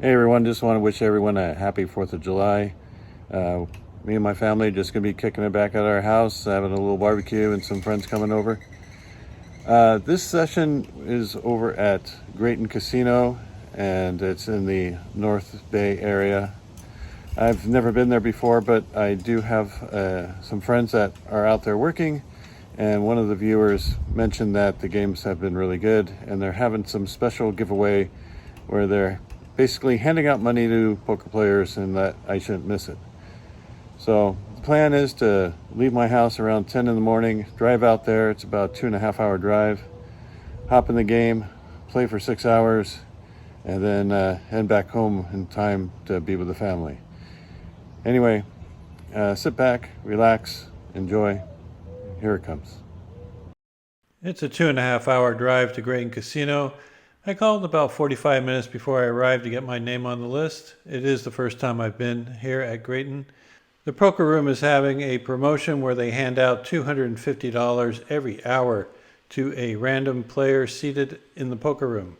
Hey everyone, just want to wish everyone a happy 4th of July. Me and my family just going to be kicking it back at our house, having a little barbecue and some friends coming over. This session is over at Graton Casino and it's in the North Bay area. I've never been there before, but I do have some friends that are out there working, and one of the viewers mentioned that the games have been really good and they're having some special giveaway where they're basically handing out money to poker players and that I shouldn't miss it. So the plan is to leave my house around 10 in the morning, drive out there. It's about 2.5 hour drive, hop in the game, play for 6 hours, and then head back home in time to be with the family. Anyway, sit back, relax, enjoy. Here it comes. It's a 2.5 hour drive to Graton Casino. I called about 45 minutes before I arrived to get my name on the list. It is the first time I've been here at Graton. The poker room is having a promotion where they hand out $250 every hour to a random player seated in the poker room.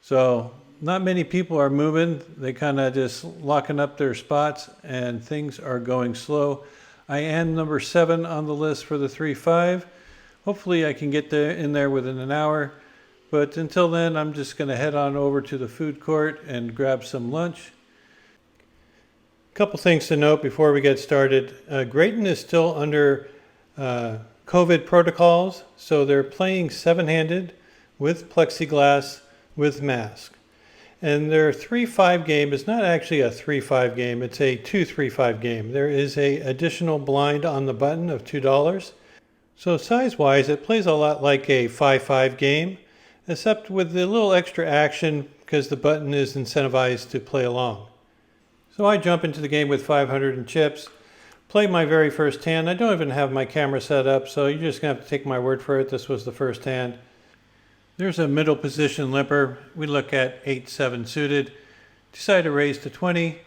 So not many people are moving. They kind of just locking up their spots and things are going slow. I am number 7 on the list for the 3-5. Hopefully I can get there in there within an hour. But until then, I'm just going to head on over to the food court and grab some lunch. A couple things to note before we get started. Graton is still under COVID protocols, so they're playing 7-handed with plexiglass with mask. And their 3-5 game is not actually a 3-5 game, it's a 2-3-5 game. There is a additional blind on the button of $2. So size-wise, it plays a lot like a 5-5 game, except with a little extra action because the button is incentivized to play along. So I jump into the game with 500 in chips, play my very first hand. I don't even have my camera set up, so you're just going to have to take my word for it. This was the first hand. There's a middle position limper. We look at 8-7 suited, decide to raise to 20.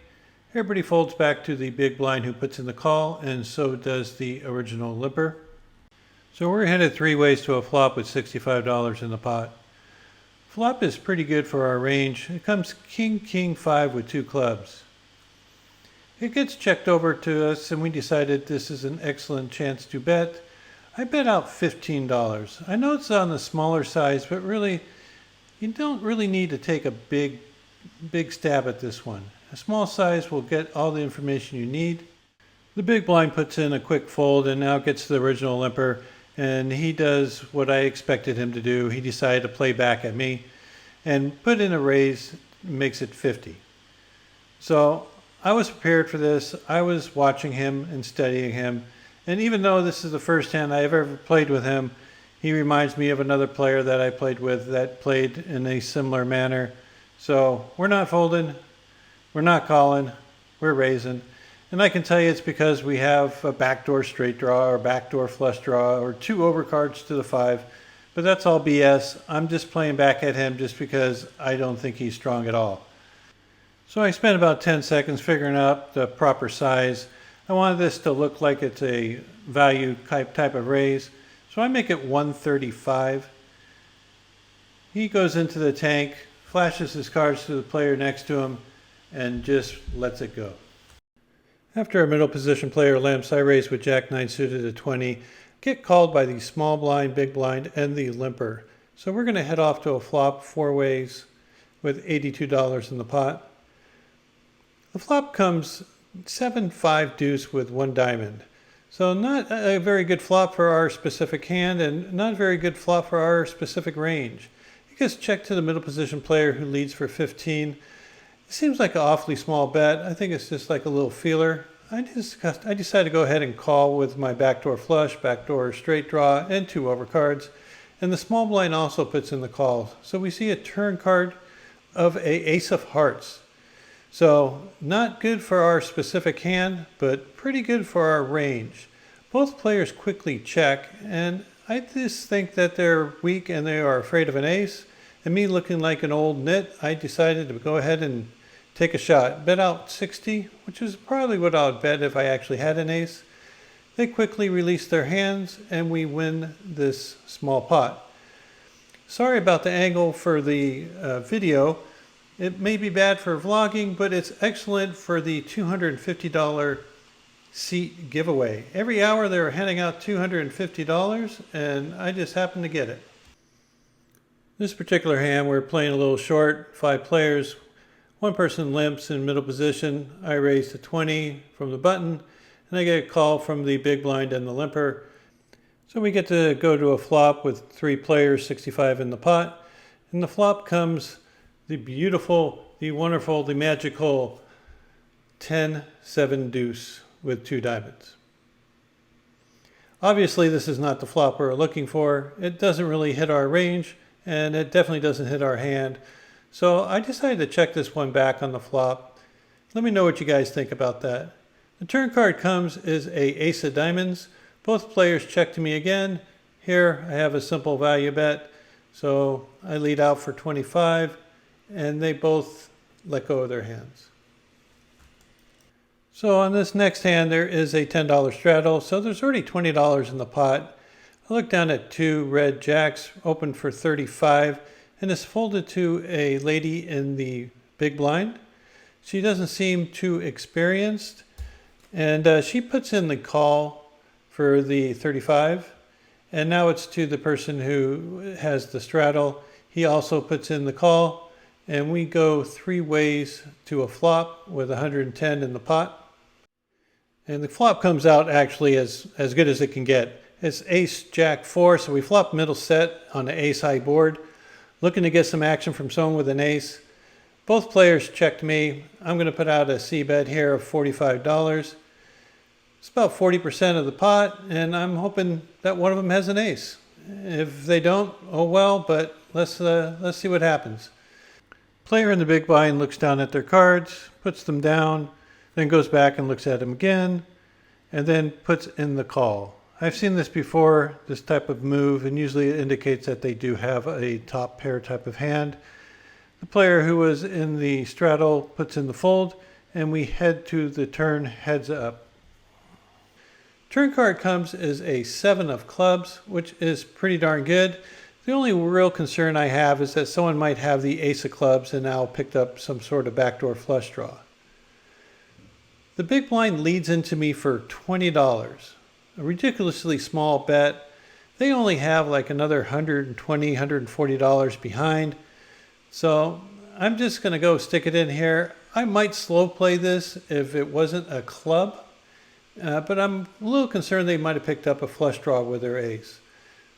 Everybody folds back to the big blind who puts in the call, and so does the original limper. So we're headed 3 ways to a flop with $65 in the pot. Flop is pretty good for our range. It comes king, king, 5 with 2 clubs. It gets checked over to us and we decided this is an excellent chance to bet. I bet out $15. I know it's on the smaller size, but really, you don't really need to take a big stab at this one. A small size will get all the information you need. The big blind puts in a quick fold and now gets to the original limper. And he does what I expected him to do. He decided to play back at me and put in a raise, makes it 50. So I was prepared for this. I was watching him and studying him. And even though this is the first hand I've ever played with him, he reminds me of another player that I played with that played in a similar manner. So we're not folding, we're not calling, we're raising. And I can tell you it's because we have a backdoor straight draw or backdoor flush draw or 2 overcards to the 5. But that's all BS. I'm just playing back at him just because I don't think he's strong at all. So I spent about 10 seconds figuring out the proper size. I wanted this to look like it's a value type of raise. So I make it 135. He goes into the tank, flashes his cards to the player next to him, and just lets it go. After a middle position player limps, I raise with Jack-9 suited at 20, get called by the small blind, big blind, and the limper. So we're going to head off to a flop 4 ways with $82 in the pot. The flop comes 7-5 deuce with 1 diamond. So not a very good flop for our specific hand and not a very good flop for our specific range. It gets checked to the middle position player who leads for 15. It seems like an awfully small bet. I think it's just like a little feeler. I decided to go ahead and call with my backdoor flush, backdoor straight draw, and 2 overcards. And the small blind also puts in the call. So we see a turn card of a ace of hearts. So not good for our specific hand, but pretty good for our range. Both players quickly check, and I just think that they're weak and they are afraid of an ace. And me looking like an old nit, I decided to go ahead and take a shot. Bet out 60, which is probably what I would bet if I actually had an ace. They quickly release their hands and we win this small pot. Sorry about the angle for the video. It may be bad for vlogging, but it's excellent for the $250 seat giveaway. Every hour they're handing out $250, and I just happened to get it. This particular hand, we're playing a little short, 5 players. One person limps in middle position. I raise to 20 from the button, and I get a call from the big blind and the limper. So we get to go to a flop with 3 players, 65 in the pot. And the flop comes the beautiful, the wonderful, the magical 10-7 deuce with 2 diamonds. Obviously, this is not the flop we're looking for. It doesn't really hit our range, and it definitely doesn't hit our hand. So I decided to check this one back on the flop. Let me know what you guys think about that. The turn card comes is a ace of diamonds. Both players check to me again. Here I have a simple value bet. So I lead out for 25, and they both let go of their hands. So on this next hand, there is a $10 straddle. So there's already $20 in the pot. I look down at 2 red jacks, open for 35, and it's folded to a lady in the big blind. She doesn't seem too experienced, and she puts in the call for the 35, and now it's to the person who has the straddle. He also puts in the call, and we go 3 ways to a flop with 110 in the pot. And the flop comes out actually as good as it can get. It's ace jack 4, so we flop middle set on an ace high board, looking to get some action from someone with an ace. Both players checked me. I'm going to put out a C bet here of $45. It's about 40% of the pot, and I'm hoping that one of them has an ace. If they don't, oh well, but let's see what happens. Player in the big blind looks down at their cards, puts them down, then goes back and looks at them again, and then puts in the call. I've seen this before, this type of move, and usually it indicates that they do have a top pair type of hand. The player who was in the straddle puts in the fold, and we head to the turn heads up. Turn card comes is a 7 of clubs, which is pretty darn good. The only real concern I have is that someone might have the ace of clubs and now picked up some sort of backdoor flush draw. The big blind leads into me for $20, a ridiculously small bet. They only have like another $120, $140 behind. So I'm just going to go stick it in here. I might slow play this if it wasn't a club. But I'm a little concerned they might have picked up a flush draw with their ace.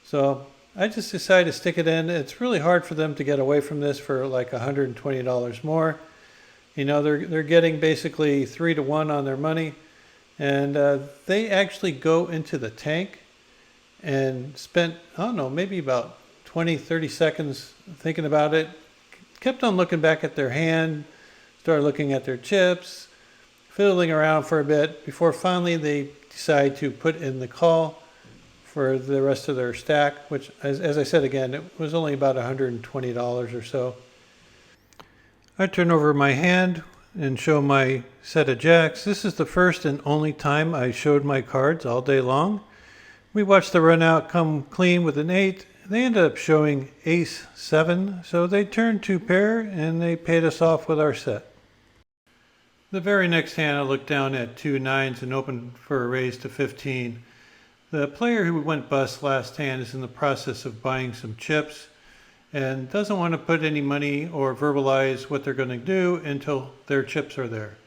So I just decided to stick it in. It's really hard for them to get away from this for like $120 more. You know, they're getting basically 3 to 1 on their money. And they actually go into the tank and spent, I don't know, maybe about 20, 30 seconds thinking about it. Kept on looking back at their hand, started looking at their chips, fiddling around for a bit before finally they decide to put in the call for the rest of their stack, which, as I said again, it was only about $120 or so. I turn over my hand and show my set of jacks. This is the first and only time I showed my cards all day long. We watched the run out come clean with an 8. They ended up showing ace 7, so they turned 2 pair and they paid us off with our set. The very next hand I looked down at 2 9s and opened for a raise to 15. The player who went bust last hand is in the process of buying some chips and doesn't want to put any money or verbalize what they're going to do until their chips are there.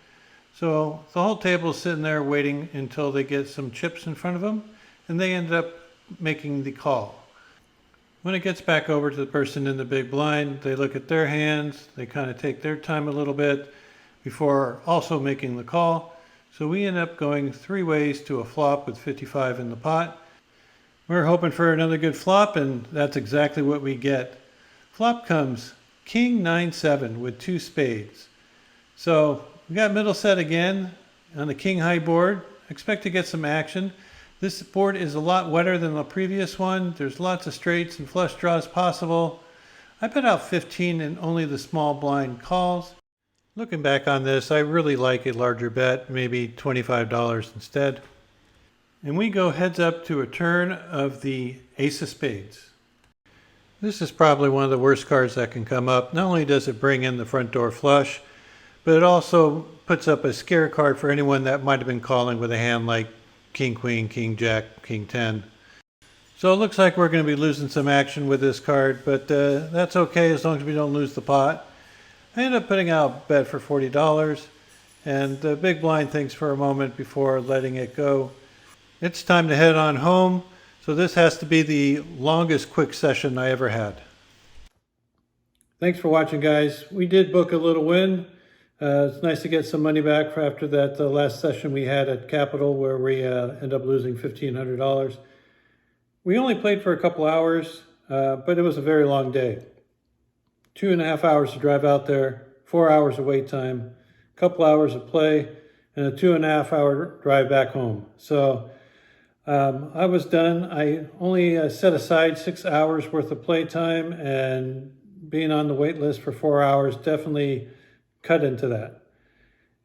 So the whole table is sitting there waiting until they get some chips in front of them, and they ended up making the call. When it gets back over to the person in the big blind, they look at their hands, they kind of take their time a little bit before also making the call. So we end up going 3 ways to a flop with 55 in the pot. We're hoping for another good flop, and that's exactly what we get. Flop comes King 9-7 with 2 spades. So we got middle set again on the King high board. Expect to get some action. This board is a lot wetter than the previous one. There's lots of straights and flush draws possible. I bet out 15 and only the small blind calls. Looking back on this, I really like a larger bet, maybe $25 instead. And we go heads up to a turn of the ace of spades. This is probably one of the worst cards that can come up. Not only does it bring in the front door flush, but it also puts up a scare card for anyone that might have been calling with a hand like King, Queen, King, Jack, King 10. So it looks like we're going to be losing some action with this card, but that's okay as long as we don't lose the pot. I ended up putting out a bet for $40, and the big blind thinks for a moment before letting it go. It's time to head on home, so this has to be the longest quick session I ever had. Thanks for watching, guys. We did book a little win. It's nice to get some money back for after that last session we had at Capital where we ended up losing $1,500. We only played for a couple hours, but it was a very long day. 2.5 hours to drive out there, 4 hours of wait time, a couple hours of play, and a 2.5 hour drive back home. So I was done. I only set aside 6 hours worth of play time, and being on the wait list for 4 hours definitely cut into that.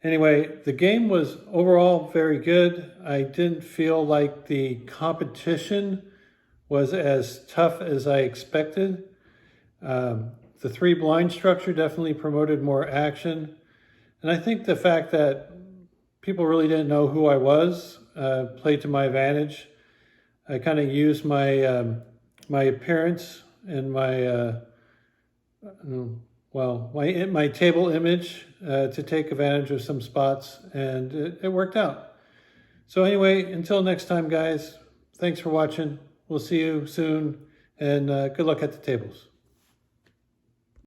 Anyway, the game was overall very good. I didn't feel like the competition was as tough as I expected. The 3 blind structure definitely promoted more action. And I think the fact that people really didn't know who I was played to my advantage. I kind of used my my appearance and my my table image to take advantage of some spots, and it worked out. So anyway, until next time, guys, thanks for watching. We'll see you soon, and good luck at the tables.